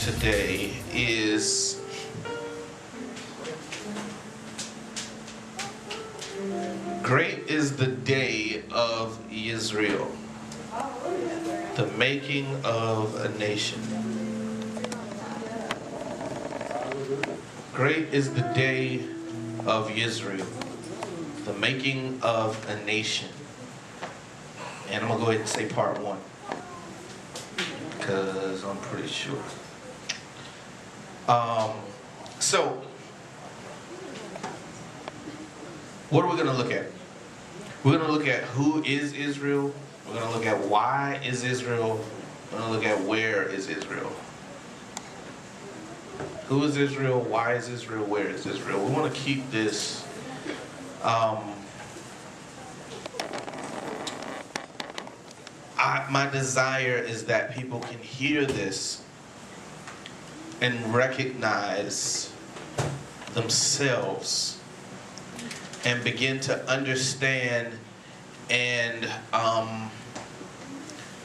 today is great is the day of Yisreel, the making of a nation. Great is the day of Yisreel, the making of a nation. And I'm going to go ahead and say part one, because I'm pretty sure. So, what are we going to look at? We're going to look at who is Israel. We're going to look at why is Israel. We're going to look at where is Israel. Who is Israel? Why is Israel? Where is Israel? We want to keep this my desire is that people can hear this and recognize themselves and begin to understand and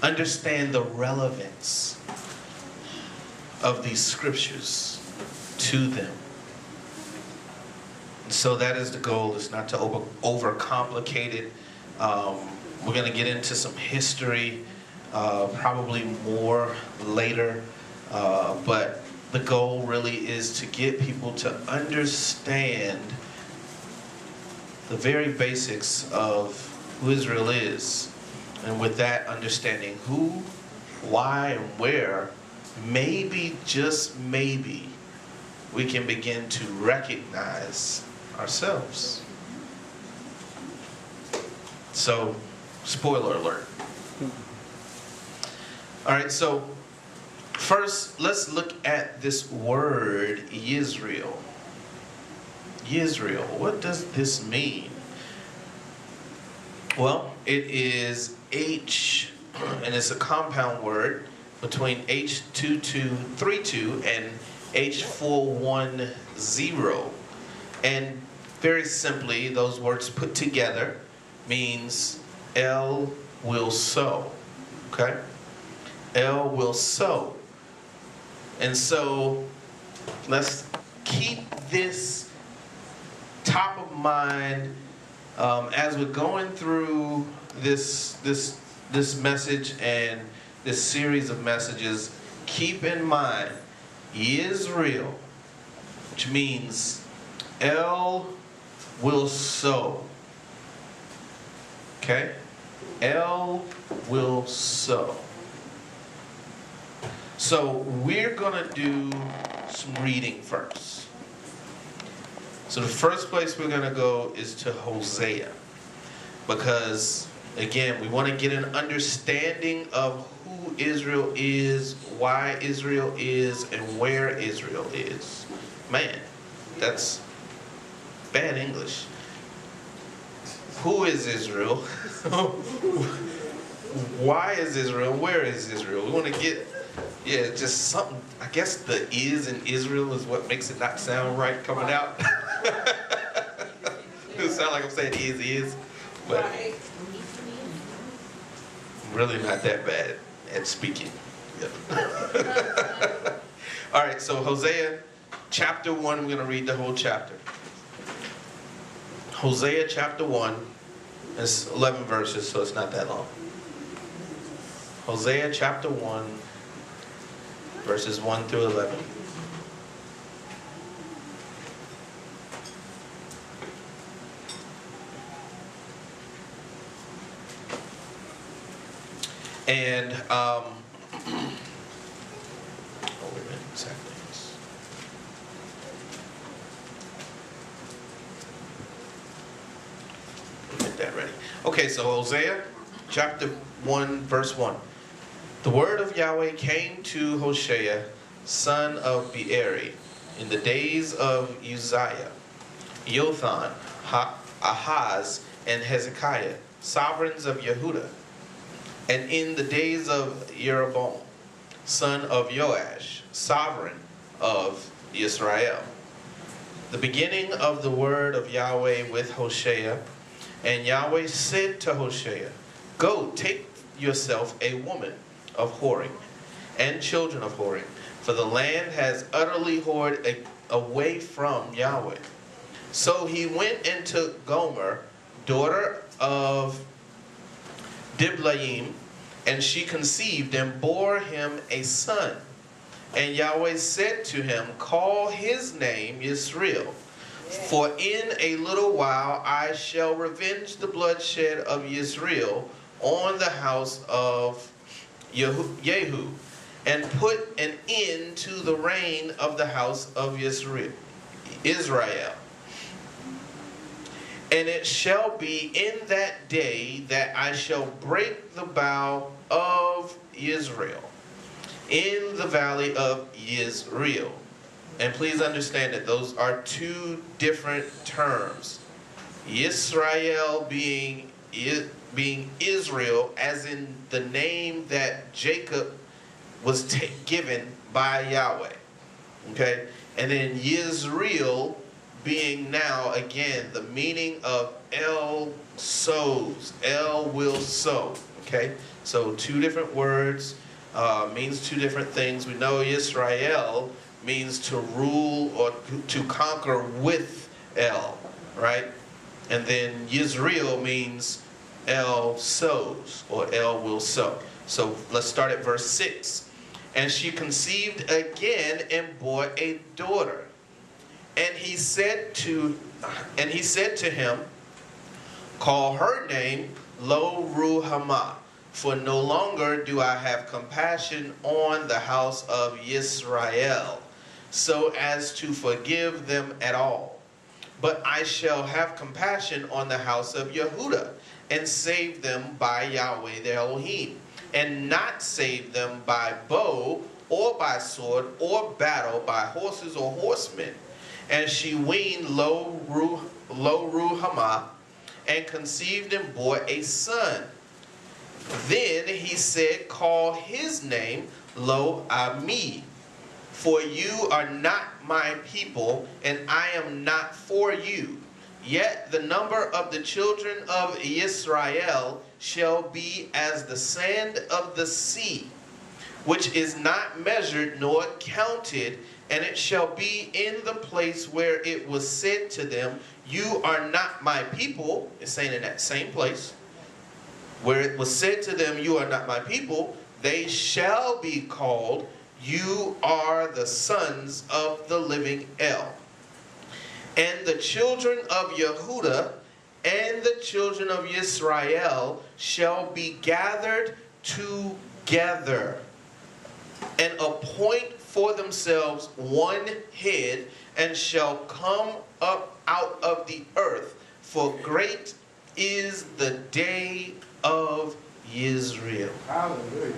understand the relevance of these scriptures to them. So that is the goal. It's not to overcomplicate it. We're going to get into some history, probably more later. But the goal really is to get people to understand the very basics of who Israel is. And with that understanding who, why, and where, maybe, just maybe, we can begin to recognize ourselves. So, spoiler alert. All right, so first, let's look at this word, Yisreel. Yisreel, what does this mean? Well, it is H, and it's a compound word between H2232 and H410. And very simply, those words put together means El will sow. Okay? El will sow. And so, let's keep this top of mind as we're going through this message and this series of messages. Keep in mind Yisreel, which means El will sow. Okay? El will sow. So we're going to do some reading first. So the first place we're going to go is to Hosea. Because, again, we want to get an understanding of who Israel is, why Israel is, and where Israel is. Man, that's bad English. Who is Israel? Why is Israel? Where is Israel? We want to get, just something. I guess the is in Israel is what makes it not sound right coming out. It sound like I'm saying is, but I'm really not that bad at speaking. Yep. All right, so Hosea chapter 1, we're going to read the whole chapter. Hosea chapter 1, it's 11 verses, so it's not that long. Hosea chapter 1, verses 1 through 11. And, oh, wait a minute, exactly. Get that ready. Okay, so Hosea chapter 1, verse 1. The word of Yahweh came to Hoshea, son of Beeri, in the days of Uzziah, Jotham, Ahaz, and Hezekiah, sovereigns of Yehudah, and in the days of Jeroboam, son of Joash, sovereign of Yisreel. The beginning of the word of Yahweh with Hoshea. And Yahweh said to Hoshea, Go, take yourself a woman of whoring, and children of whoring, for the land has utterly whored away from Yahweh. So he went and took Gomer, daughter of Diblaim, and she conceived and bore him a son. And Yahweh said to him, call his name Yisreel, for in a little while I shall revenge the bloodshed of Yisreel on the house of Yehu, and put an end to the reign of the house of Israel. And it shall be in that day that I shall break the bow of Yisreel in the valley of Yisreel. And please understand that those are two different terms. Yisrael being Israel, as in the name that Jacob was given by Yahweh. Okay? And then Yisreel being now, again, the meaning of El sows. El will sow. Okay? So two different words, means two different things. We know Yisrael means to rule or to conquer with El, right? And then Yisreel means El sows, or El will sow. So let's start at verse 6. And she conceived again and bore a daughter. And he said to him, call her name Lo Ruhamah, for no longer do I have compassion on the house of Yisrael, so as to forgive them at all. But I shall have compassion on the house of Yehudah, and save them by Yahweh their Elohim, and not save them by bow, or by sword, or battle, by horses or horsemen. And she weaned Lo Ruhamah, and conceived and bore a son. Then he said, call his name Lo Ami, for you are not my people, and I am not for you. Yet the number of the children of Yisrael shall be as the sand of the sea, which is not measured nor counted. And it shall be in the place where it was said to them, you are not my people. It's saying in that same place where it was said to them, you are not my people, they shall be called, you are the sons of the living El. And the children of Yehudah and the children of Yisrael shall be gathered together, and appoint for themselves one head, and shall come up out of the earth, for great is the day of Yisreel. Hallelujah.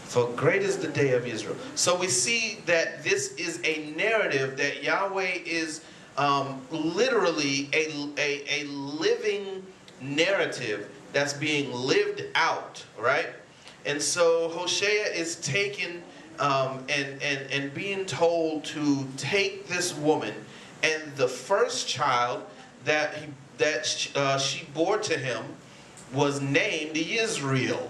For great is the day of Israel. So we see that this is a narrative that Yahweh is literally a living narrative that's being lived out, right? And so Hoshea is taken and being told to take this woman, and the first child that she bore to him was named Yisreel.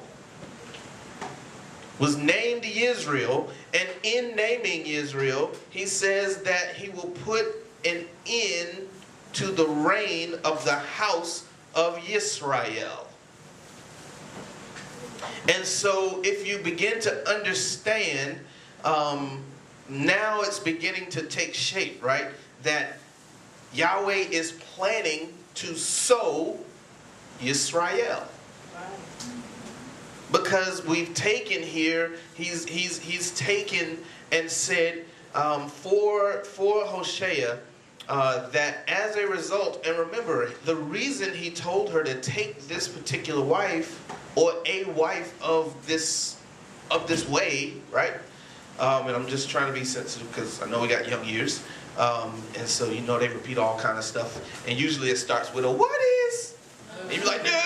Was named Yisreel, and in naming Yisreel, he says that he will put an end to the reign of the house of Yisrael. And so if you begin to understand, now it's beginning to take shape, right? That Yahweh is planning to sow Yisrael. Because we've taken here, he's taken and said for Hoshea that as a result, and remember, the reason he told her to take this particular wife, or a wife of this way, right? And I'm just trying to be sensitive because I know we got young ears, and so you know they repeat all kind of stuff, and usually it starts with a "what is," and you be like, no.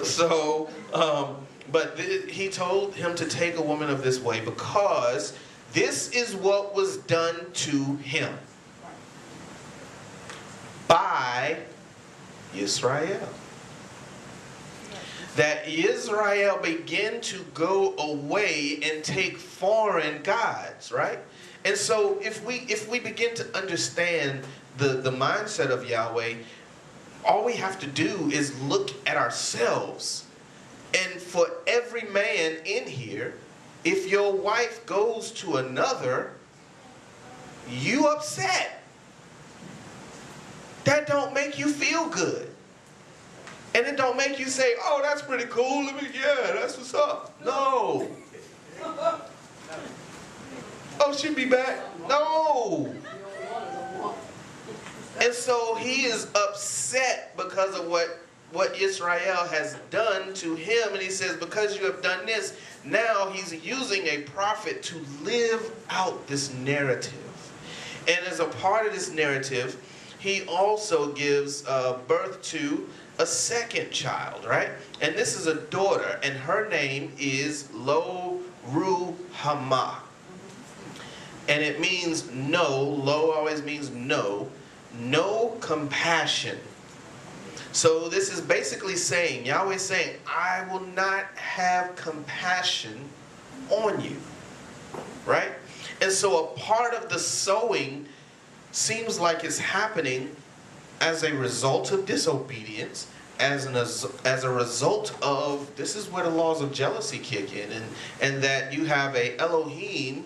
So, but he told him to take a woman of this way because this is what was done to him by Yisrael. that Israel began to go away and take foreign gods, right? And so if we begin to understand the mindset of Yahweh, all we have to do is look at ourselves. And for every man in here, if your wife goes to another, you upset. That don't make you feel good. And it don't make you say, oh, that's pretty cool. Yeah, that's what's up. No. Oh, she'll be back. No. And so he is upset because of what Israel has done to him. And he says, because you have done this, now he's using a prophet to live out this narrative. And as a part of this narrative, he also gives birth to a second child, right? And this is a daughter, and her name is Lo Ruhamah. And it means no. Lo always means no. No compassion. So this is basically saying, Yahweh is saying, I will not have compassion on you. Right? And so a part of the sowing seems like it's happening as a result of disobedience, as a result of, this is where the laws of jealousy kick in, and that you have a Elohim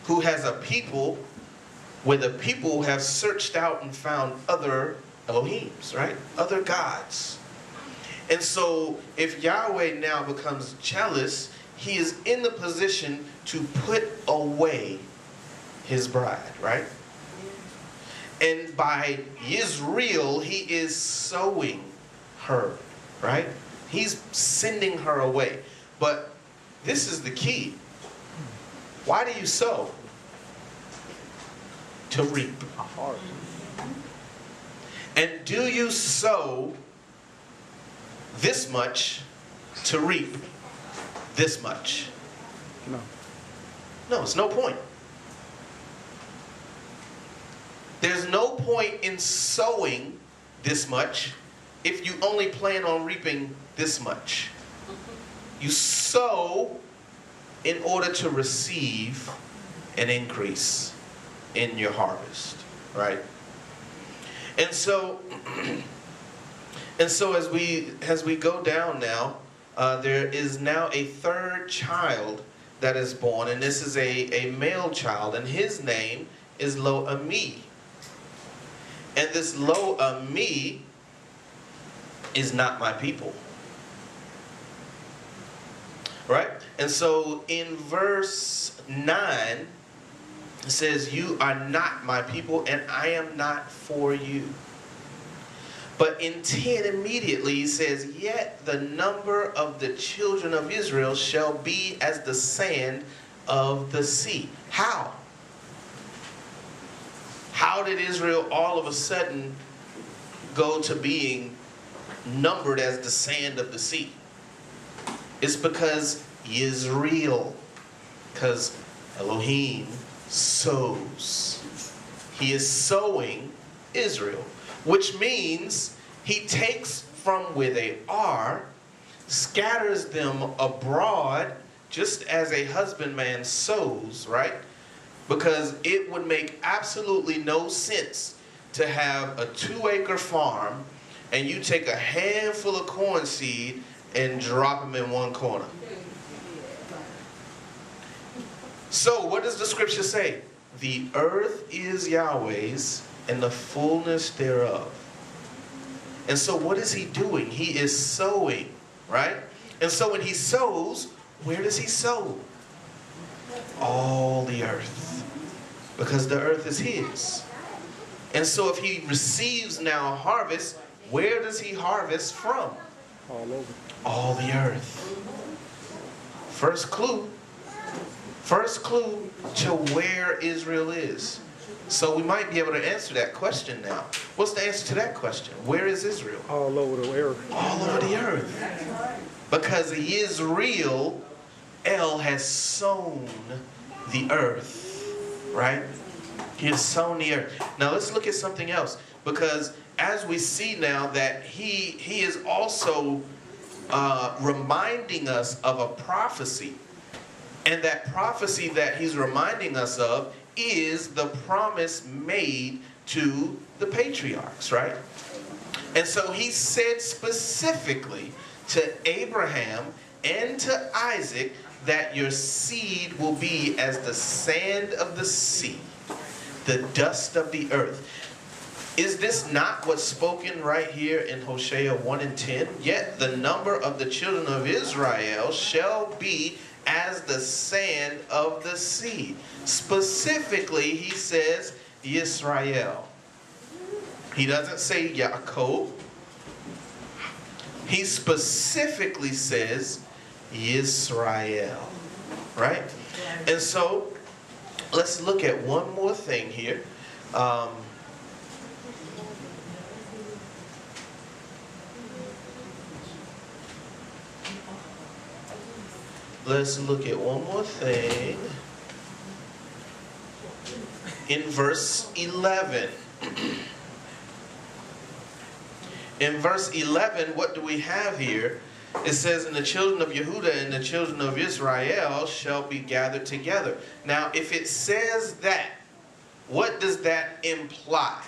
who has a people where the people have searched out and found other Elohims, right? Other gods. And so if Yahweh now becomes jealous, he is in the position to put away his bride, right? And by Yisreel, he is sowing her, right? He's sending her away. But this is the key. Why do you sow? To reap. And do you sow this much to reap this much? No. No, it's no point. There's no point in sowing this much if you only plan on reaping this much. You sow in order to receive an increase in your harvest, right? And so as we go down now, there is now a third child that is born, and this is a male child, and his name is Lo Ami. And this Lo Ami is not my people. Right? And so in verse 9, it says, you are not my people, and I am not for you. But in 10 immediately, he says, yet the number of the children of Israel shall be as the sand of the sea. How? How did Israel all of a sudden go to being numbered as the sand of the sea? It's because Yisreel, because Elohim sows. He is sowing Israel, which means he takes from where they are, scatters them abroad, just as a husbandman sows, right? Because it would make absolutely no sense to have a 2-acre farm and you take a handful of corn seed and drop them in one corner. So what does the scripture say? The earth is Yahweh's and the fullness thereof. And so what is he doing? He is sowing, right? And so when he sows, where does he sow? All the earth. Because the earth is his. And so if he receives now a harvest, where does he harvest from? All over. All the earth. First clue to where Israel is. So we might be able to answer that question now. What's the answer to that question? Where is Israel? All over the earth. All over the earth. Because Yisreel, El has sown the earth. Right? He has sown the earth. Now let's look at something else. Because as we see now that he is also reminding us of a prophecy. And that prophecy that he's reminding us of is the promise made to the patriarchs, right? And so he said specifically to Abraham and to Isaac that your seed will be as the sand of the sea, the dust of the earth. Is this not what's spoken right here in Hoshea 1 and 10? Yet the number of the children of Israel shall be as the sand of the sea. Specifically, he says Yisreel. He doesn't say Yaakov. He specifically says Yisreel, right? And so, let's look at one more thing here. Let's look at one more thing. In verse 11. In verse 11, what do we have here? It says, and the children of Yehudah and the children of Israel shall be gathered together. Now, if it says that, what does that imply?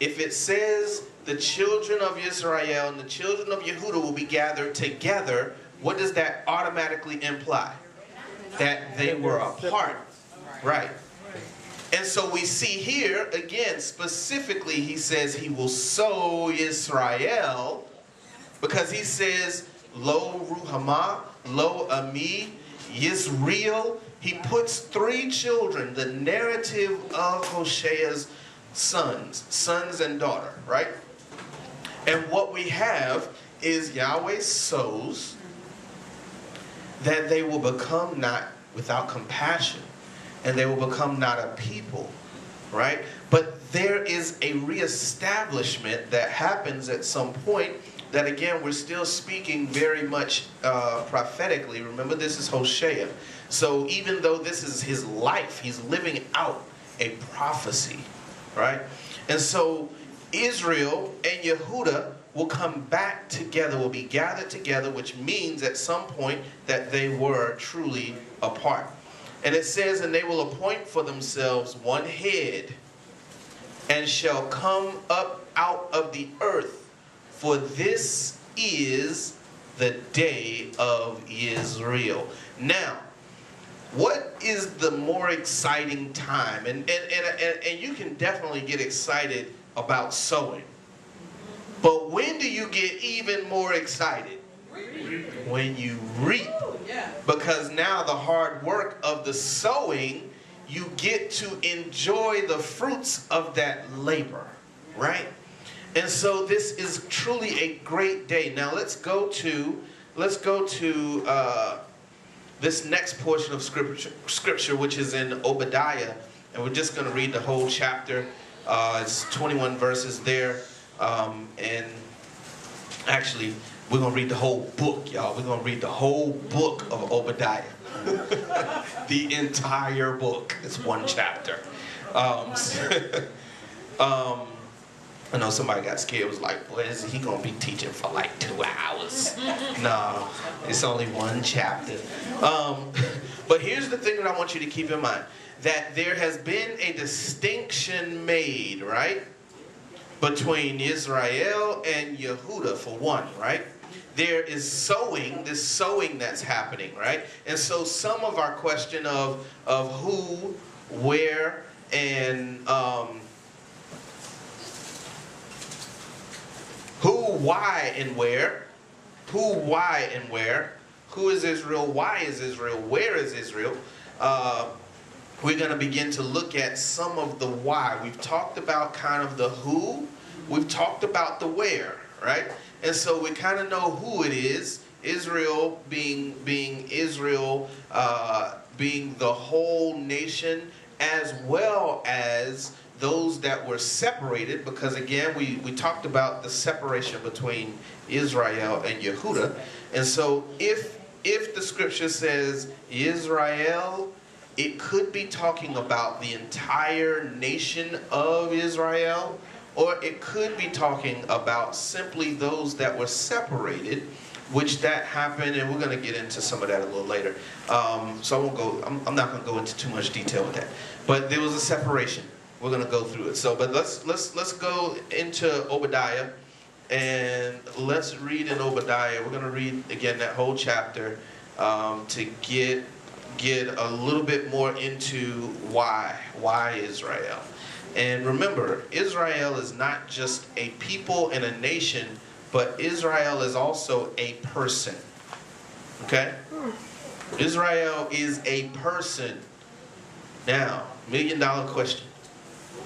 If it says the children of Israel and the children of Yehudah will be gathered together, what does that automatically imply? That they were apart. Right. And so we see here, again, specifically, he says he will sow Yisrael, because he says, Lo Ruhamah, Lo Ami, Yisreel. He puts three children, the narrative of Hoshea's sons and daughter, right? And what we have is Yahweh sows that they will become not without compassion, and they will become not a people, right? But there is a reestablishment that happens at some point that, again, we're still speaking very much prophetically. Remember, this is Hoshea. So even though this is his life, he's living out a prophecy, right? And so Israel and Yehudah will come back together, will be gathered together, which means at some point that they were truly apart. And it says, and they will appoint for themselves one head, and shall come up out of the earth, for this is the day of Yisreel. Now, what is the more exciting time? And you can definitely get excited about sowing. But when do you get even more excited? When you reap. Because now the hard work of the sowing, you get to enjoy the fruits of that labor, right? And so this is truly a great day. Now let's go to this next portion of scripture, which is in Obadiah, and we're just going to read the whole chapter. It's 21 verses there, and actually we're going to read the whole book, y'all. We're going to read the whole book of Obadiah. The entire book. It's one chapter. I know somebody got scared. Was like, boy, is he going to be teaching for like 2 hours? No, it's only one chapter. But here's the thing that I want you to keep in mind. That there has been a distinction made, right? Between Yisrael and Yehudah, for one, right? There is sowing, this sowing that's happening, right? And so some of our question of who, where, and who, why, and where. Who, why, and where. Who is Israel? Why is Israel? Where is Israel? We're going to begin to look at some of the why. We've talked about kind of the who. We've talked about the where, right? And so we kind of know who it is. Israel being Israel, being the whole nation, as well as those that were separated, because again, we talked about the separation between Israel and Yehudah. And so if the scripture says Israel, it could be talking about the entire nation of Israel, or it could be talking about simply those that were separated which that happened, and we're going to get into some of that a little later. So I won't go. I'm not going to go into too much detail with that. But there was a separation. We're going to go through it. So, but let's go into Obadiah, and let's read in Obadiah. We're going to read again that whole chapter to get a little bit more into why Israel. And remember, Israel is not just a people and a nation, but Israel is also a person. Okay? Israel is a person. Now, $1,000,000 question.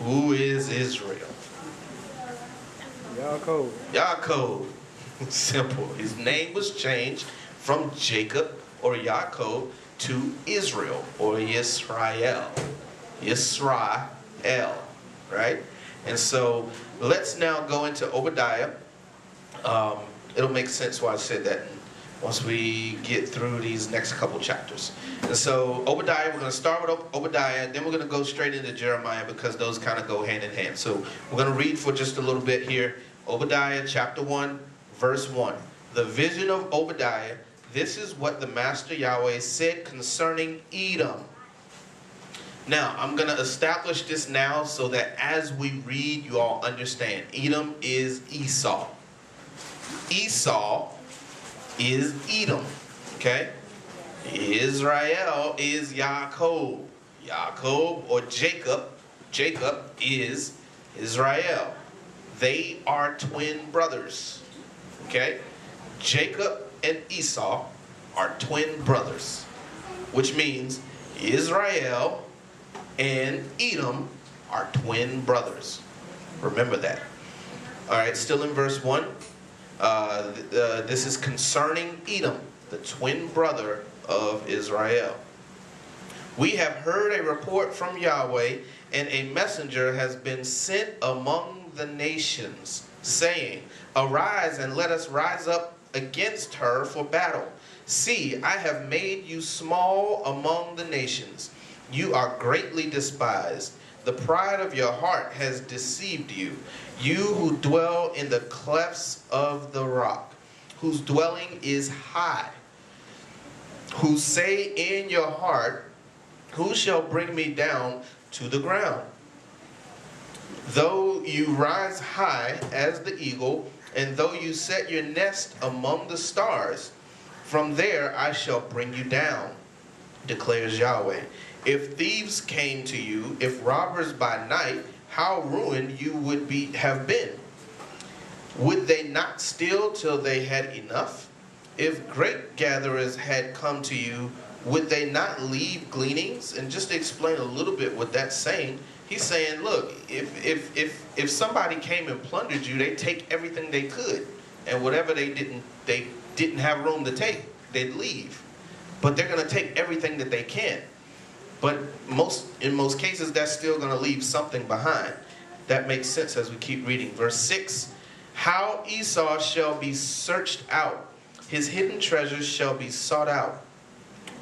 Who is Israel? Yaakov. Yaakov. Simple. His name was changed from Jacob or Yaakov to Israel or Yisrael. Yisrael. Right? And so let's now go into Obadiah. It'll make sense why I said that once we get through these next couple chapters. And so Obadiah, we're going to start with Obadiah, then we're going to go straight into Jeremiah because those kind of go hand in hand. So we're going to read for just a little bit here. Obadiah chapter 1, verse 1. The vision of Obadiah, this is what the Master Yahweh said concerning Edom. Now, I'm going to establish this now so that as we read, you all understand. Edom is Esau. Esau is Edom. Okay? Israel is Yaakov. Yaakov or Jacob. Jacob is Israel. They are twin brothers. Okay? Jacob and Esau are twin brothers. Which means Israel and Edom are twin brothers. Remember that. All right, still in verse 1. This is concerning Edom, the twin brother of Israel. We have heard a report from Yahweh, and a messenger has been sent among the nations, saying, Arise and let us rise up against her for battle. See, I have made you small among the nations. You are greatly despised. The pride of your heart has deceived you. You who dwell in the clefts of the rock, whose dwelling is high, who say in your heart, who shall bring me down to the ground? Though you rise high as the eagle, and though you set your nest among the stars, from there I shall bring you down, declares Yahweh. If thieves came to you, if robbers by night, how ruined you would have been. Would they not steal till they had enough? If grape gatherers had come to you, would they not leave gleanings? And just to explain a little bit what that's saying, he's saying, look, if somebody came and plundered you, they'd take everything they could. And whatever they didn't have room to take, they'd leave. But they're going to take everything that they can. But in most cases, that's still going to leave something behind. That makes sense as we keep reading. Verse 6, how Esau shall be searched out. His hidden treasures shall be sought out.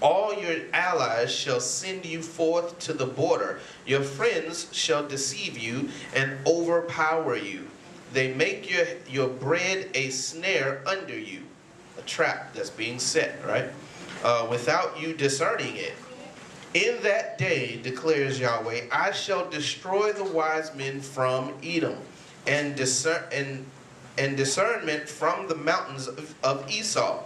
All your allies shall send you forth to the border. Your friends shall deceive you and overpower you. They make your bread a snare under you. A trap that's being set, right? Without you discerning it. In that day, declares Yahweh, I shall destroy the wise men from Edom, and discernment from the mountains of Esau.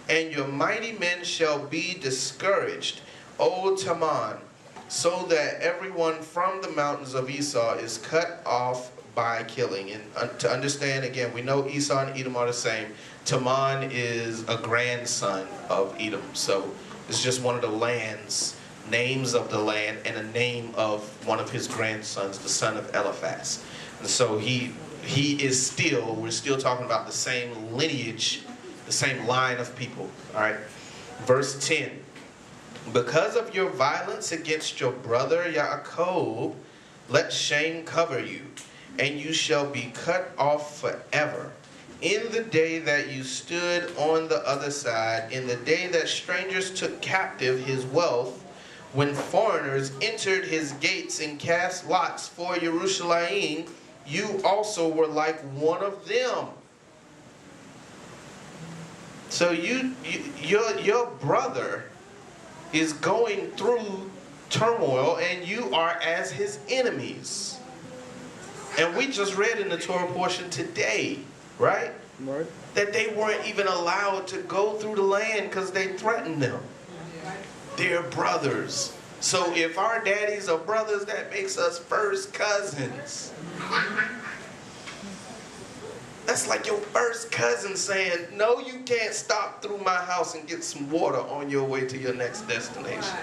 And your mighty men shall be discouraged, O Taman, so that everyone from the mountains of Esau is cut off by killing. And to understand, again, we know Esau and Edom are the same. Taman is a grandson of Edom. So it's just one of the names of the land, and a name of one of his grandsons, the son of Eliphaz. And so we're still talking about the same lineage, the same line of people. All right. Verse 10. Because of your violence against your brother Yaakov, let shame cover you, and you shall be cut off forever. In the day that you stood on the other side, in the day that strangers took captive his wealth, when foreigners entered his gates and cast lots for Jerusalem, you also were like one of them. So your brother is going through turmoil, and you are as his enemies. And we just read in the Torah portion today, right? Right. That they weren't even allowed to go through the land because they threatened them. They're brothers. So if our daddies are brothers, that makes us first cousins. That's like your first cousin saying, no, you can't stop through my house and get some water on your way to your next destination.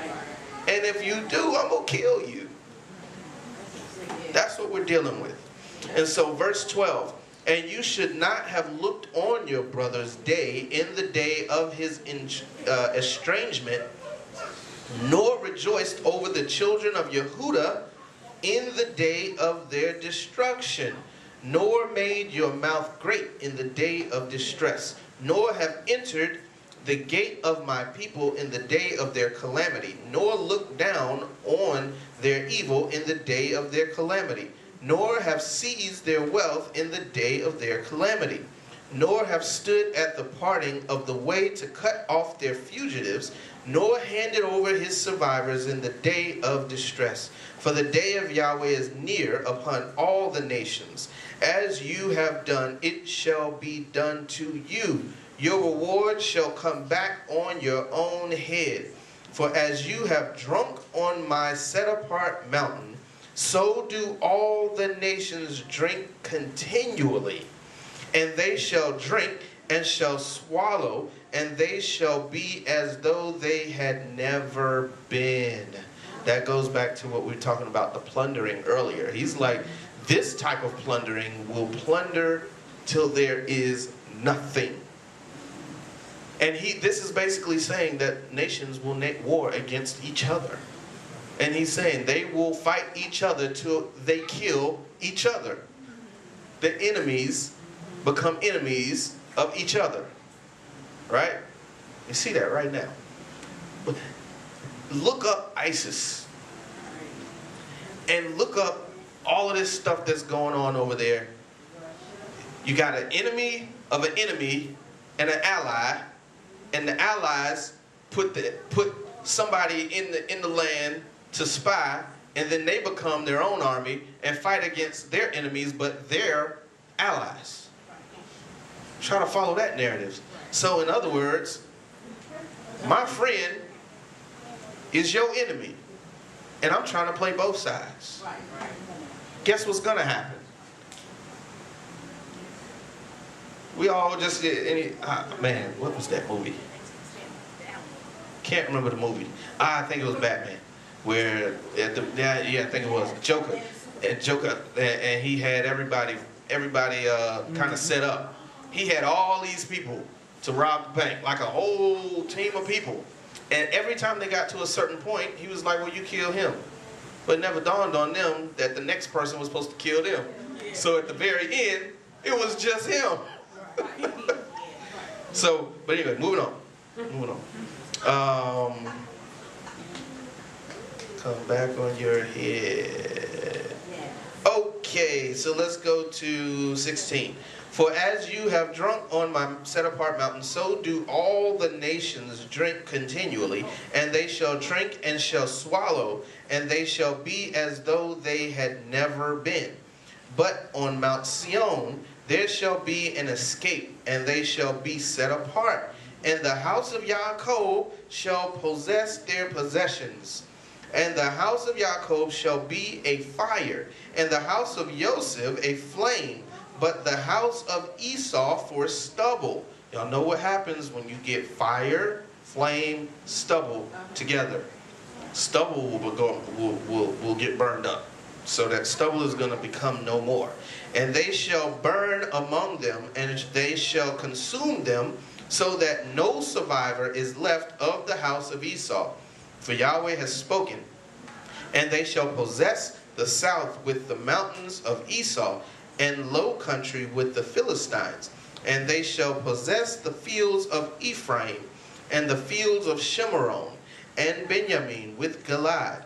And if you do, I'm going to kill you. That's what we're dealing with. And so verse 12, and you should not have looked on your brother's day in the day of his estrangement, nor rejoiced over the children of Yehudah in the day of their destruction, nor made your mouth great in the day of distress, nor have entered the gate of my people in the day of their calamity, nor looked down on their evil in the day of their calamity, nor have seized their wealth in the day of their calamity, nor have stood at the parting of the way to cut off their fugitives, nor handed over his survivors in the day of distress. For the day of Yahweh is near upon all the nations. As you have done, it shall be done to you. Your reward shall come back on your own head. For as you have drunk on my set-apart mountain, so do all the nations drink continually. And they shall drink and shall swallow, and they shall be as though they had never been. That goes back to what we were talking about, the plundering earlier. He's like, this type of plundering will plunder till there is nothing. And this is basically saying that nations will make war against each other. And he's saying they will fight each other till they kill each other. The enemies become enemies of each other. Right? You see that right now. But look up ISIS. And look up all of this stuff that's going on over there. You got an enemy of an enemy and an ally. And the allies put somebody in the land to spy, and then they become their own army and fight against their enemies, but they're allies. Try to follow that narrative. So in other words, my friend is your enemy, and I'm trying to play both sides. Guess what's gonna happen? We all just did man, what was that movie? Can't remember the movie. I think it was Batman, where I think it was Joker, and he had everybody kind of set up. He had all these people to rob the bank, like a whole team of people. And every time they got to a certain point, he was like, "Well, you kill him," but it never dawned on them that the next person was supposed to kill them. So at the very end, it was just him. So, but anyway, moving on. Come back on your head. Okay, so let's go to 16. For as you have drunk on my set-apart mountain, so do all the nations drink continually, and they shall drink and shall swallow, and they shall be as though they had never been. But on Mount Sion there shall be an escape, and they shall be set apart. And the house of Yaakov shall possess their possessions. And the house of Yaakov shall be a fire, and the house of Joseph a flame, but the house of Esau for stubble. Y'all know what happens when you get fire, flame, stubble together. Stubble will get burned up. So that stubble is going to become no more. And they shall burn among them, and they shall consume them, so that no survivor is left of the house of Esau. For Yahweh has spoken. And they shall possess the south with the mountains of Esau, and low country with the Philistines. And they shall possess the fields of Ephraim, and the fields of Shimron, and Benjamin with Gilad.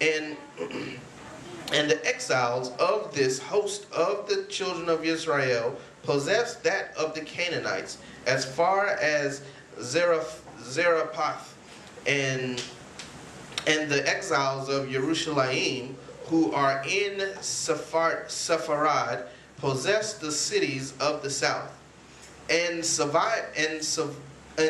And the exiles of this host of the children of Yisrael possess that of the Canaanites, as far as Zarephath, and the exiles of Jerusalem, who are in Sepharad, possess the cities of the south. And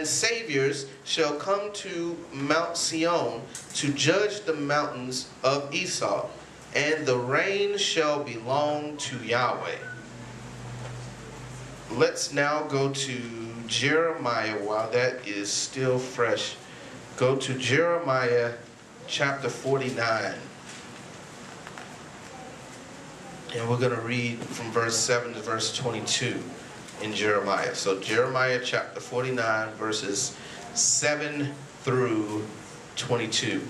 saviors shall come to Mount Sion to judge the mountains of Esau, and the reign shall belong to Yahweh. Let's now go to Jeremiah while that is still fresh. Go to Jeremiah chapter 49. And we're going to read from verse 7 to verse 22 in Jeremiah. So Jeremiah chapter 49, verses 7 through 22.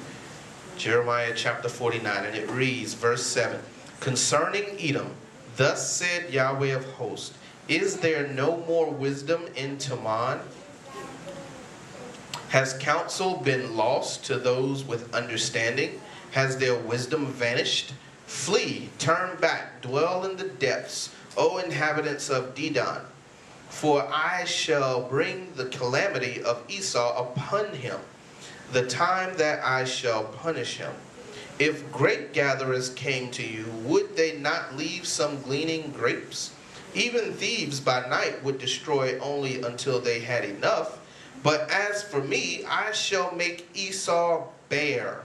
Jeremiah chapter 49, and it reads, verse 7, Concerning Edom, thus said Yahweh of hosts, is there no more wisdom in Teman? Has counsel been lost to those with understanding? Has their wisdom vanished? Flee, turn back, dwell in the depths, O inhabitants of Dedan. For I shall bring the calamity of Esau upon him, the time that I shall punish him. If grape gatherers came to you, would they not leave some gleaning grapes? Even thieves by night would destroy only until they had enough. But as for me, I shall make Esau bare.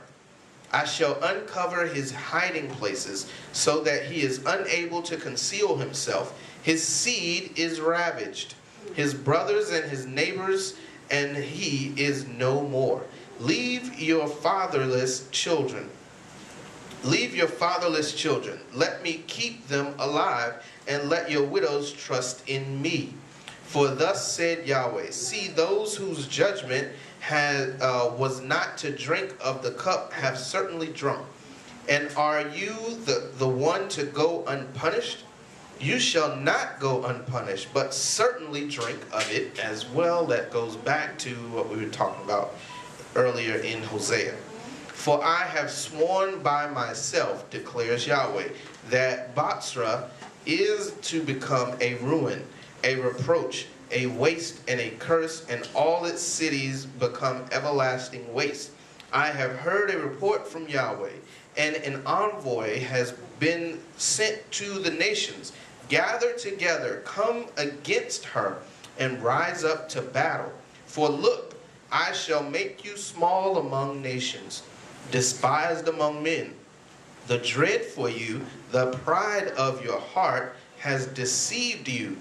I shall uncover his hiding places, so that he is unable to conceal himself. His seed is ravaged, his brothers and his neighbors, and he is no more. Leave your fatherless children. Leave your fatherless children. Let me keep them alive, and let your widows trust in me. For thus said Yahweh, see, those whose judgment was not to drink of the cup have certainly drunk. And are you the one to go unpunished? You shall not go unpunished, but certainly drink of it as well. That goes back to what we were talking about earlier in Hoshea. For I have sworn by myself, declares Yahweh, that Bozrah is to become a ruin, a reproach, a waste, and a curse, and all its cities become everlasting waste. I have heard a report from Yahweh, and an envoy has been sent to the nations. Gather together, come against her, and rise up to battle. For look, I shall make you small among nations, despised among men. The dread for you, the pride of your heart, has deceived you.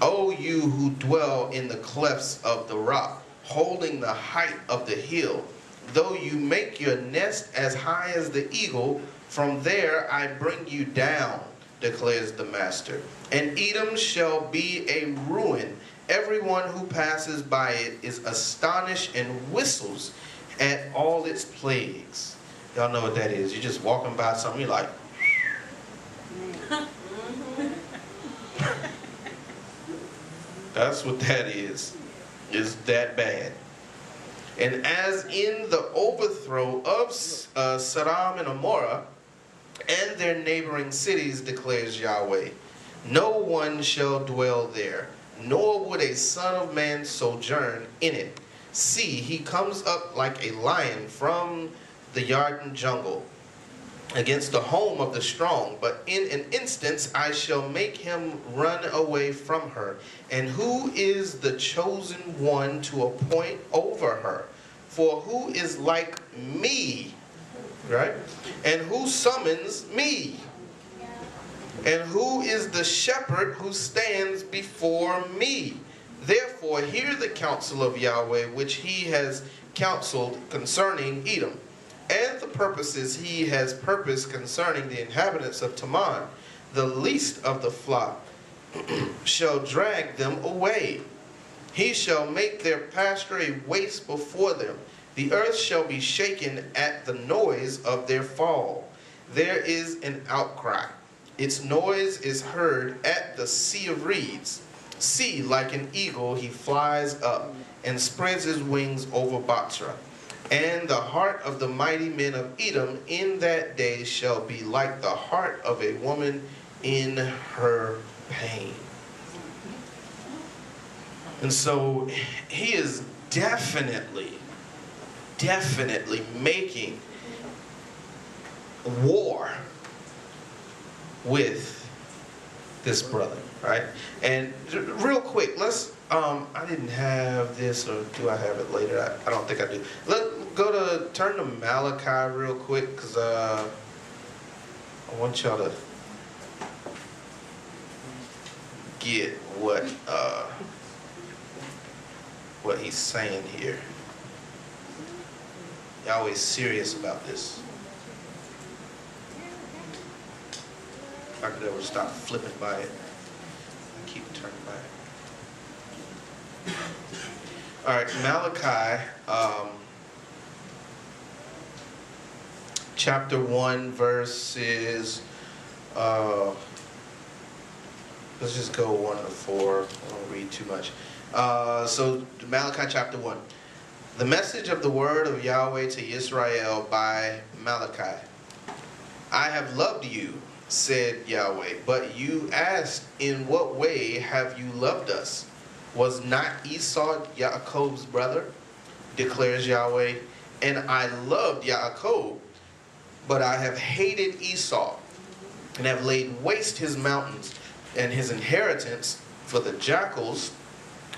O you who dwell in the clefts of the rock, holding the height of the hill. Though you make your nest as high as the eagle, from there I bring you down, declares the Master. And Edom shall be a ruin. Everyone who passes by it is astonished and whistles at all its plagues. Y'all know what that is. You're just walking by something, you're like, that's what that is. It's that bad. And as in the overthrow of Sodom and Gomorrah and their neighboring cities, declares Yahweh, no one shall dwell there, nor would a son of man sojourn in it. See, he comes up like a lion from the Yarden jungle, against the home of the strong, but in an instant I shall make him run away from her. And who is the chosen one to appoint over her? For who is like me, right? And who summons me? And who is the shepherd who stands before me? Therefore hear the counsel of Yahweh, which he has counseled concerning Edom, and the purposes he has purposed concerning the inhabitants of Teman. The least of the flock shall drag them away. He shall make their pasture a waste before them. The earth shall be shaken at the noise of their fall. There is an outcry. Its noise is heard at the sea of reeds. See, like an eagle he flies up and spreads his wings over Bozrah. And the heart of the mighty men of Edom in that day shall be like the heart of a woman in her pain. And so he is definitely making war with this brother, right? And real quick, let's, I didn't have this, or do I have it later? I don't think I do. Turn to Malachi real quick, because I want y'all to get what he's saying here. Yahweh's serious about this. If I could ever stop flipping by it, I keep turning by it. All right, Malachi, chapter 1, verses, let's just go 1 to 4. I won't read too much. So Malachi chapter 1. The message of the word of Yahweh to Yisreel by Malachi. I have loved you, said Yahweh, but you asked, in what way have you loved us? Was not Esau Jacob's brother? Declares Yahweh. And I loved Jacob, but I have hated Esau, and have laid waste his mountains and his inheritance for the jackals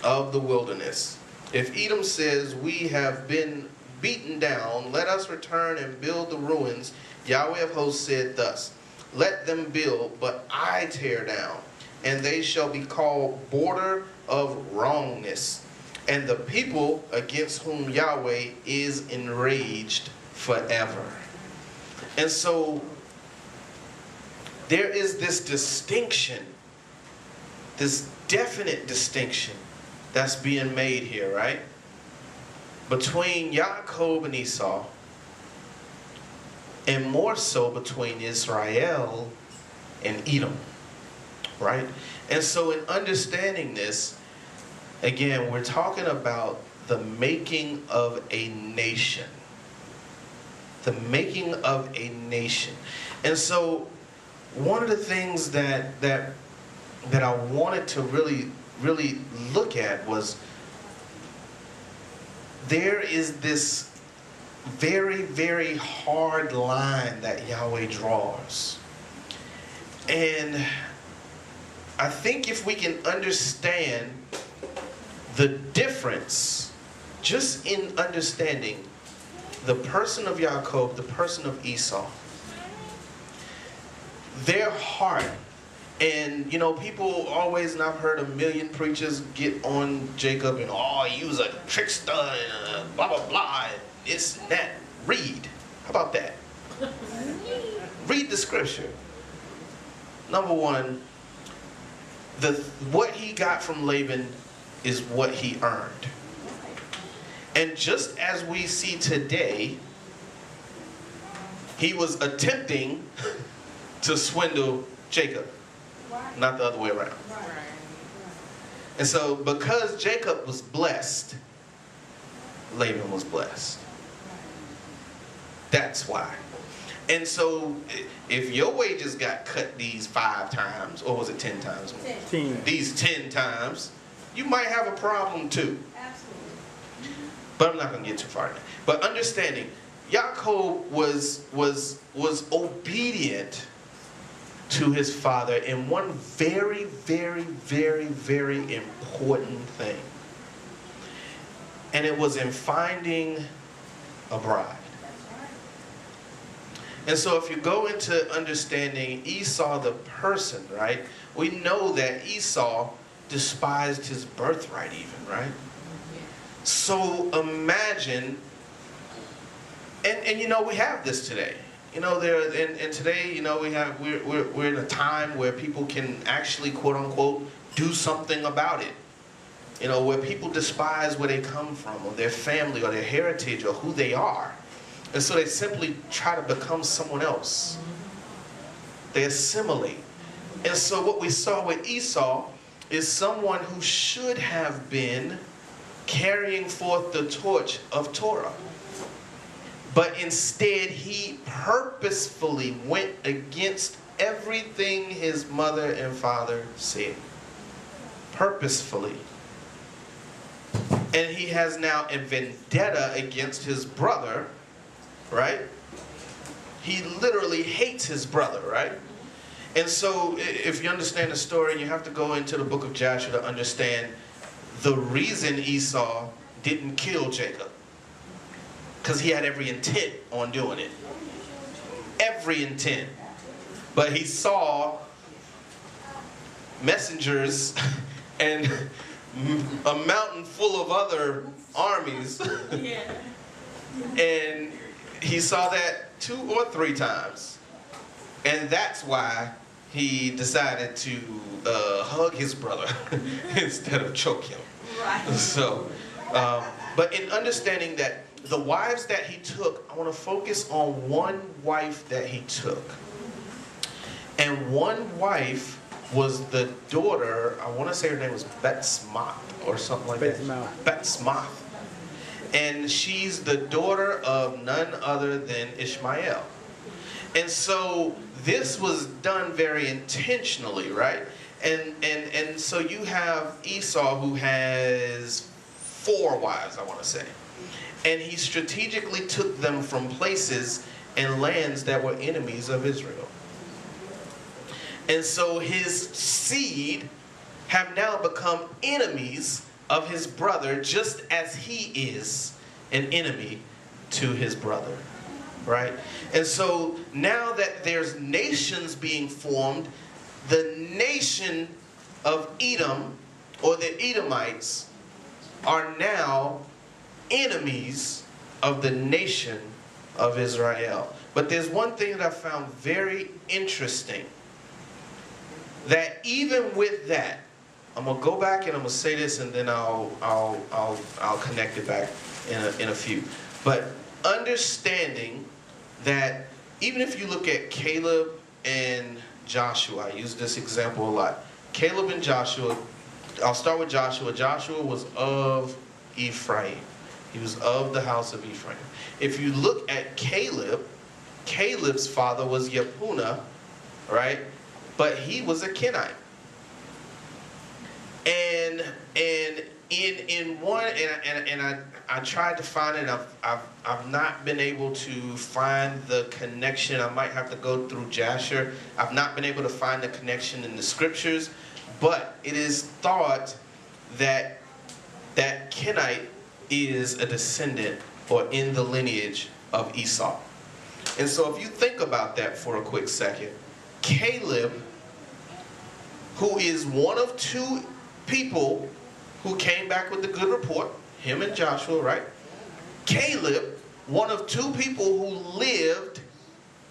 of the wilderness. If Edom says, we have been beaten down, let us return and build the ruins. Yahweh of hosts said thus, let them build, but I tear down, and they shall be called border of wrongness, and the people against whom Yahweh is enraged forever. And so there is this distinction, this definite distinction that's being made here, right? Between Jacob and Esau, and more so between Israel and Edom, right? And so in understanding this, again, we're talking about the making of a nation. The making of a nation. And so one of the things that I wanted to really look at was, there is this very, very hard line that Yahweh draws. And I think if we can understand the difference, just in understanding the person of Jacob, the person of Esau, their heart. And, you know, people always, and I've heard a million preachers get on Jacob and, oh, he was a trickster and blah, blah, blah, and this and that. Read. How about that? Read the scripture. Number one, what he got from Laban is what he earned. And just as we see today, he was attempting to swindle Jacob. Not the other way around. And so because Jacob was blessed, Laban was blessed. That's why. And so if your wages got cut these 5 times, or was it 10 times? 10. These 10 times, you might have a problem too. Absolutely. But I'm not going to get too far in there. But understanding, Jacob was obedient to his father in one very, very, very, very important thing. And it was in finding a bride. And so if you go into understanding Esau the person, right, we know that Esau despised his birthright even, right? So imagine, and you know, we have this today. You know, and today, you know, we're in a time where people can actually, quote unquote, do something about it. You know, where people despise where they come from, or their family, or their heritage, or who they are. And so they simply try to become someone else. They assimilate. And so what we saw with Esau is someone who should have been carrying forth the torch of Torah. But instead, he purposefully went against everything his mother and father said. Purposefully. And he has now a vendetta against his brother, right? He literally hates his brother, right? And so if you understand the story, you have to go into the book of Joshua to understand the reason Esau didn't kill Jacob. Because he had every intent on doing it. Every intent. But he saw messengers and a mountain full of other armies. And he saw that 2 or 3 times. And that's why he decided to hug his brother instead of choke him. Right. So, but in understanding that the wives that he took, I want to focus on one wife that he took. And one wife was the daughter, I want to say her name was Betsmoth or something like that. Betsmoth. And she's the daughter of none other than Ishmael. And so this was done very intentionally, right? And so you have Esau, who has 4 wives, I want to say. And he strategically took them from places and lands that were enemies of Israel. And so his seed have now become enemies of his brother, just as he is an enemy to his brother, right? And so now that there's nations being formed, the nation of Edom, or the Edomites, are now enemies of the nation of Israel. But there's one thing that I found very interesting, that even with that, I'm gonna go back and I'm gonna say this, and then I'll connect it back in a few. But understanding that even if you look at Caleb and Joshua, I use this example a lot. Caleb and Joshua, I'll start with Joshua. Joshua was of Ephraim. He was of the house of Ephraim. If you look at Caleb, Caleb's father was Yepunah, right? But he was a Kenite. And in one, and I tried to find it. I've not been able to find the connection. I might have to go through Jasher. I've not been able to find the connection in the scriptures, but it is thought that that Kenite is a descendant or in the lineage of Esau. And so if you think about that for a quick second, Caleb, who is one of 2 people who came back with the good report, him and Joshua, right? Caleb, one of 2 people who lived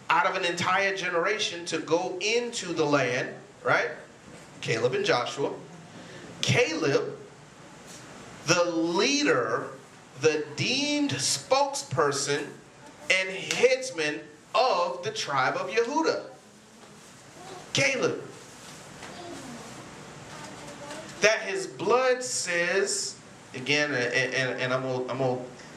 out of an entire generation to go into the land, right? Caleb and Joshua. Caleb, the leader, the deemed spokesperson and headsman of the tribe of Yehudah. Caleb. That his blood says, again, and I'm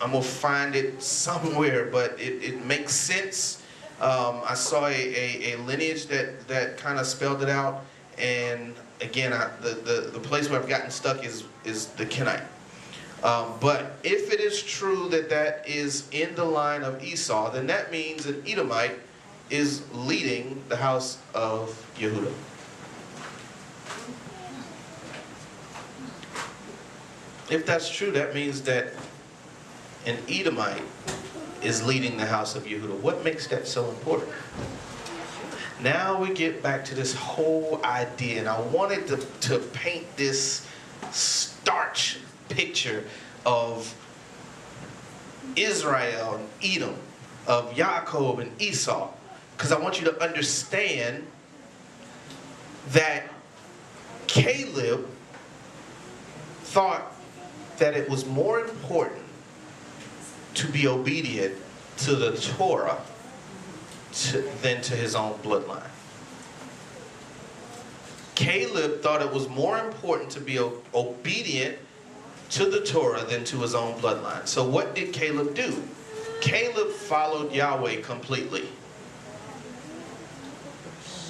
gonna find it somewhere, but it makes sense. I saw a lineage that kind of spelled it out, and again, the place where I've gotten stuck is the Kenite. But if it is true that that is in the line of Esau, then that means an Edomite is leading the house of Yehudah. If that's true, that means that an Edomite is leading the house of Yehudah. What makes that so important? Now we get back to this whole idea, and I wanted to paint this starch picture of Israel and Edom, of Yaakov and Esau, because I want you to understand that Caleb thought that it was more important to be obedient to the Torah than to his own bloodline. Caleb thought it was more important to be obedient to the Torah than to his own bloodline. So what did Caleb do? Caleb followed Yahweh completely.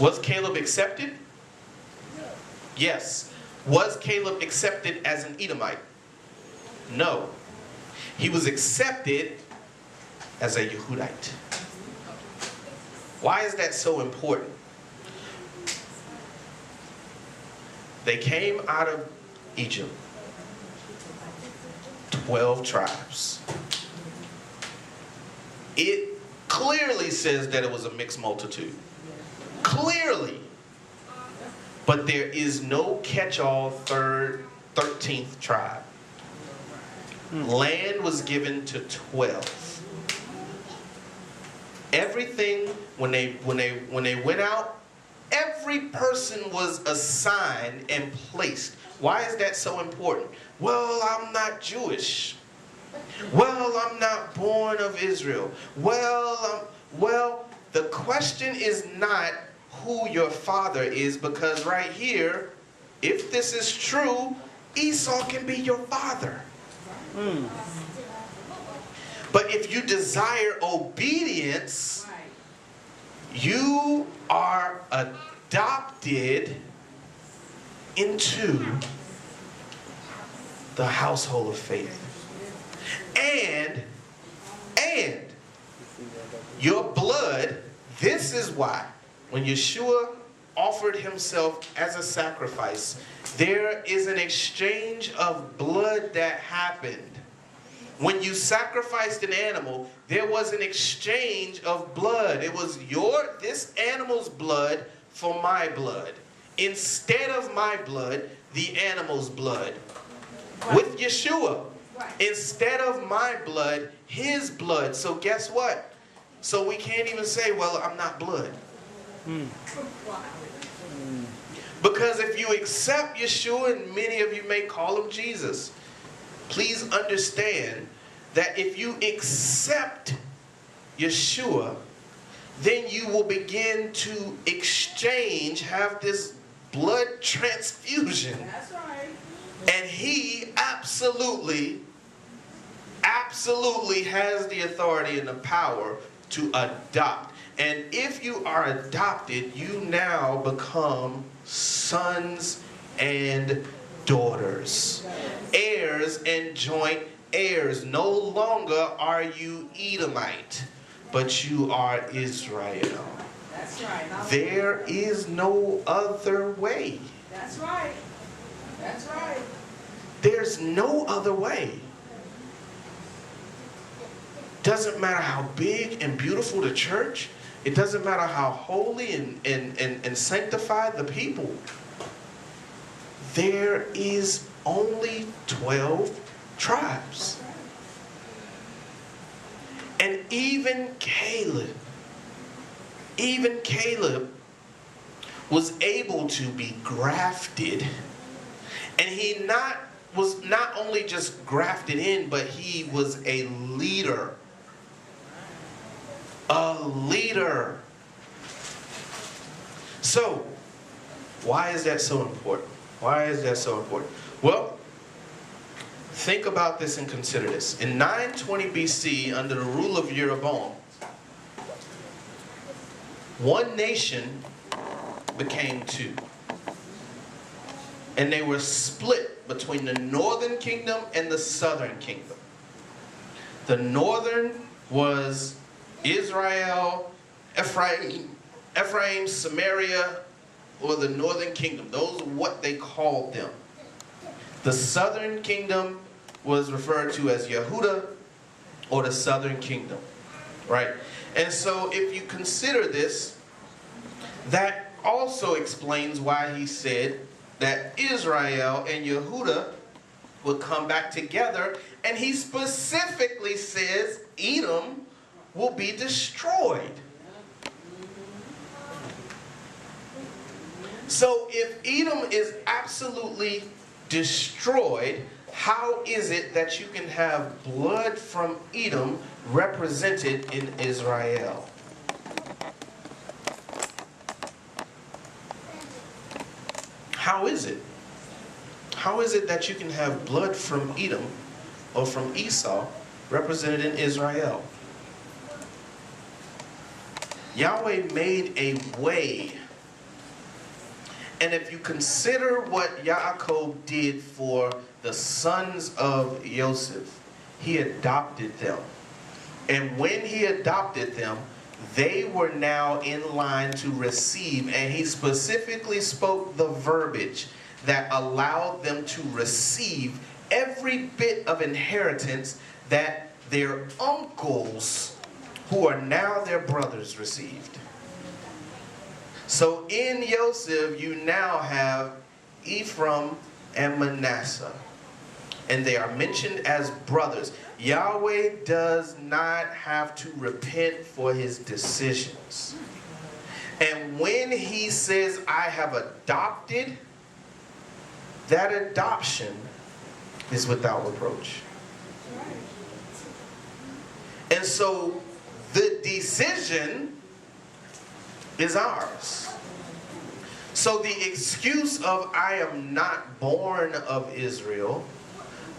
Was Caleb accepted? Yes. Was Caleb accepted as an Edomite? No. He was accepted as a Yehudite. Why is that so important? They came out of Egypt. 12 tribes. It clearly says that it was a mixed multitude. Clearly. But there is no catch-all 13th tribe. Land was given to 12. Everything, when they went out, every person was assigned and placed. Why is that so important? Well, I'm not Jewish. Well, I'm not born of Israel. Well, the question is not who your father is, because right here, if this is true, Esau can be your father. But if you desire obedience, you are adopted into the household of faith. And your blood, this is why, when Yeshua offered himself as a sacrifice, there is an exchange of blood that happened. When you sacrificed an animal, there was an exchange of blood. It was this animal's blood for my blood. Instead of my blood, the animal's blood. With Yeshua, instead of my blood, his blood. So guess what? So we can't even say, well, I'm not blood. Because if you accept Yeshua, and many of you may call him Jesus, please understand that if you accept Yeshua, then you will begin to have this blood transfusion. That's right. And he absolutely has the authority and the power to adopt. And if you are adopted, you now become sons and daughters, heirs and joint heirs. No longer are you Edomite, but you are Israel. That's right. There is no other way. That's right. That's right. There's no other way. Doesn't matter how big and beautiful the church. It doesn't matter how holy and sanctified the people. There is only 12 tribes. And even Caleb was able to be grafted. And he was not only just grafted in, but he was a leader. A leader. So, why is that so important? Why is that so important? Well, think about this and consider this. In 920 BC, under the rule of Jeroboam, one nation became two. And they were split between the northern kingdom and the southern kingdom. The northern was Israel, Ephraim, Samaria, or the northern kingdom. Those are what they called them. The southern kingdom was referred to as Yehuda, or the southern kingdom. Right? And so if you consider this, that also explains why he said that Israel and Yehuda would come back together. And he specifically says Edom will be destroyed. So if Edom is absolutely destroyed, how is it that you can have blood from Edom represented in Israel? How is it? How is it that you can have blood from Edom or from Esau represented in Israel? Yahweh made a way. And if you consider what Yaakov did for the sons of Joseph, he adopted them. And when he adopted them, they were now in line to receive, and he specifically spoke the verbiage that allowed them to receive every bit of inheritance that their uncles, who are now their brothers, received. So in Joseph, you now have Ephraim and Manasseh, and they are mentioned as brothers. Yahweh does not have to repent for his decisions. And when he says, I have adopted, that adoption is without reproach. And so the decision is ours. So the excuse of I am not born of Israel,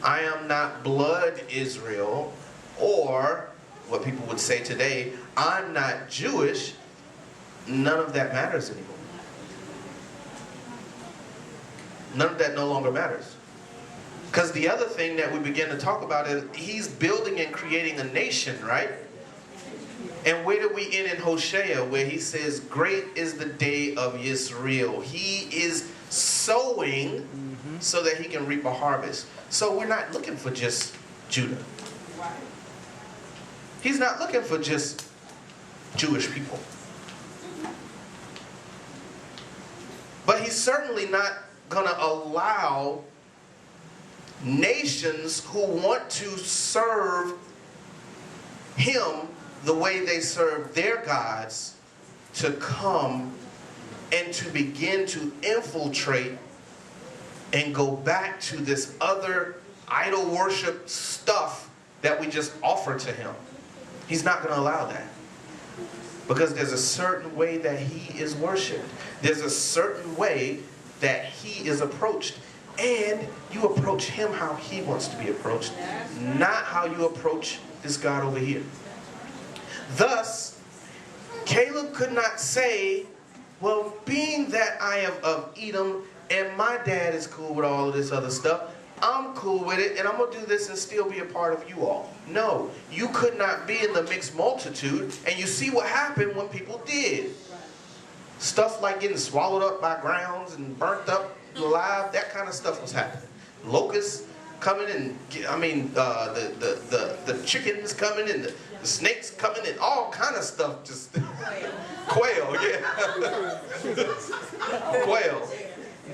I am not blood Israel, or what people would say today, I'm not Jewish, none of that matters anymore. None of that no longer matters. Because the other thing that we begin to talk about is he's building and creating a nation, right? And where do we end in Hoshea, where he says, great is the day of Yisreel. He is sowing so that he can reap a harvest. So we're not looking for just Judah. He's not looking for just Jewish people. But he's certainly not going to allow nations who want to serve him the way they serve their gods to come and to begin to infiltrate and go back to this other idol worship stuff that we just offer to him. He's not going to allow that. Because there's a certain way that he is worshipped. There's a certain way that he is approached. And you approach him how he wants to be approached, not how you approach this God over here. Thus, Caleb could not say, well, being that I am of Edom and my dad is cool with all of this other stuff, I'm cool with it and I'm going to do this and still be a part of you all. No, you could not be in the mixed multitude, and you see what happened when people did. Stuff like getting swallowed up by grounds and burnt up alive, that kind of stuff was happening. Locusts coming and, the chickens coming and the snakes coming and all kind of stuff. Just quail, yeah. Quail.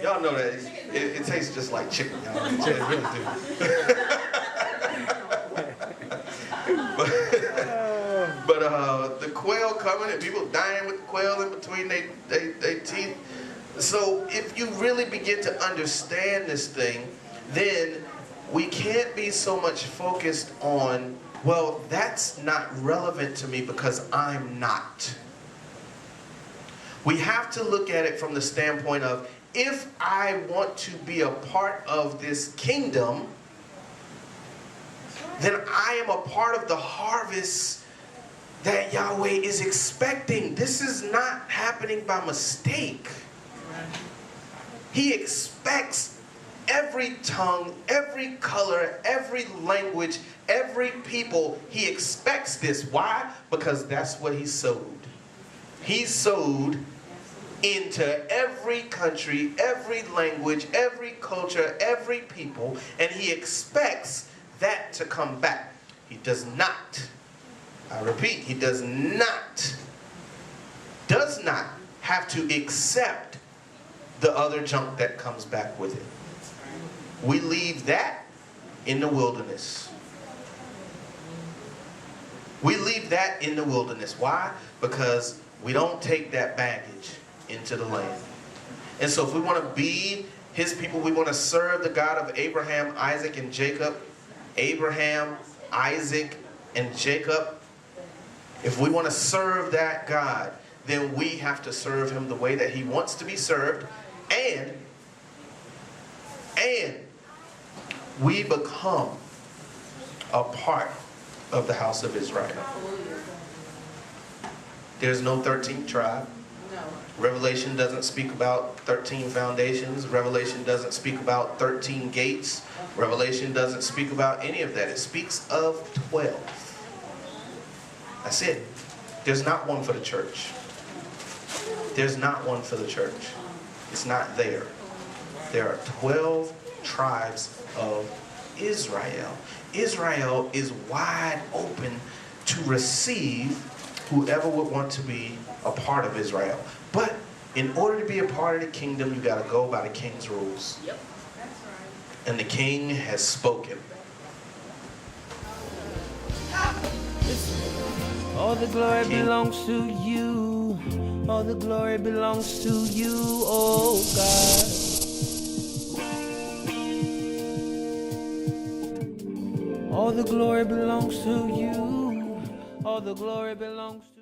Y'all know that. It tastes just like chicken. Y'all. It really do. But the quail coming and people dying with the quail in between their teeth. So if you really begin to understand this thing, then we can't be so much focused on, well, that's not relevant to me because I'm not. We have to look at it from the standpoint of, if I want to be a part of this kingdom, then I am a part of the harvest that Yahweh is expecting. This is not happening by mistake. He expects every tongue, every color, every language, every people. He expects this. Why? Because that's what he sowed. He sowed into every country, every language, every culture, every people, and he expects that to come back. He does not, I repeat, he does not have to accept the other junk that comes back with it. We leave that in the wilderness. We leave that in the wilderness. Why? Because we don't take that baggage into the land. And so if we want to be his people, we want to serve the God of Abraham, Isaac, and Jacob. Abraham, Isaac, and Jacob. If we want to serve that God, then we have to serve him the way that he wants to be served. And we become a part of the house of Israel. There's no 13th tribe. No. Revelation doesn't speak about 13 foundations. Revelation doesn't speak about 13 gates. Revelation doesn't speak about any of that. It speaks of 12. That's it. There's not one for the church. There's not one for the church. It's not there. There are 12 tribes of Israel. Israel is wide open to receive whoever would want to be a part of Israel. But in order to be a part of the kingdom, you got to go by the king's rules. Yep. That's right. And the king has spoken. All the glory belongs to you. All the glory belongs to you, oh God. All the glory belongs to you. All the glory belongs to